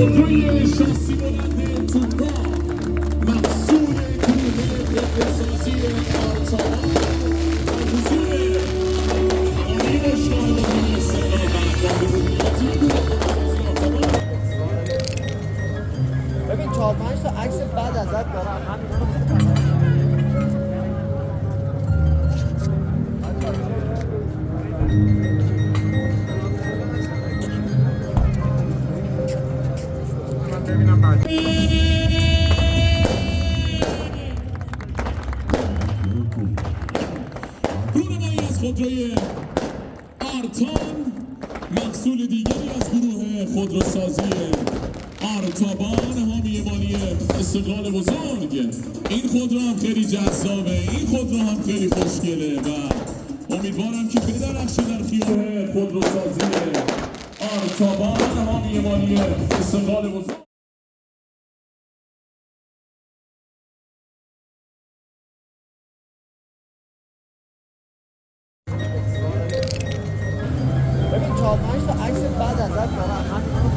خودروی شاسی بلند توکا محصول گروه اقتصادی آرتاوان در حضور تمامی مشاهدان استقلال برگاه حکومتی گروه اقتصادی آرتاوان. ببین 4-5 تا عکس بعد ازت دارم همینا رو من ببینم بعد. رونمایی از خودروی آرتان محصول دیگری از گروه خودروسازی آرتابان حامی مالی استقلال بزرگ. این خودرو هم خیلی جذابه، این خودرو هم خیلی خوشگله و امیدوارم که بدرخشه در خیابان خودروسازی آرتابان حامی مالی استقلال بزرگ. ببین 4-5 تا عکس بعد ازت دارم همینا رو